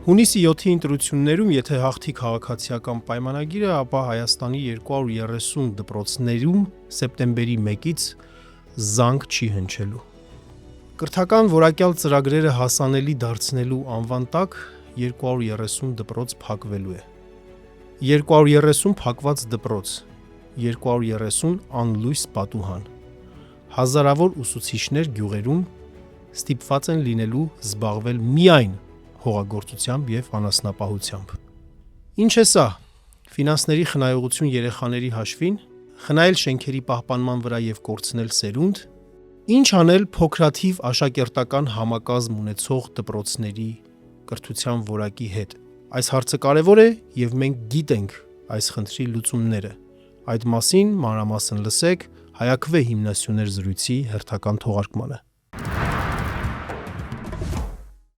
Հունիսի 7-ի ընտրություններում, եթե հաղթի քաղաքացիական պայմանագիրը, ապա Հայաստանի 230 դպրոցներում սեպտեմբերի 1-ից զանգ չի հնչելու։ Կրթական որակյալ ծրագրերը հասանելի դարձնելու անվան տակ 230 դպրոց փակվելու է։ 230 փակված դպրոց, 230 անլույս պատուհան, հազարավոր ուսուցիչներ գյուղերում ստիպված են լինելու զբաղվել միայն հողագործությամբ և անասնապահությամբ։ Ինչ է սա։ Ֆինանսների խնայողություն երեխաների հաշվին, խնայել շենքերի պահպանման վրա և կորցնել սերունդ, ինչ անել փոքրաթիվ աշակերտական համակազմ ունեցող դպրոցների կրթության որակի հետ։ Այս հարցը կարևոր է և մենք գիտենք այս խնդրի լուծումները։ Այդ մասին մանրամասն լսեք Հայաքվե հիմնասյուներ զրույցի հերթական թողարկմանը։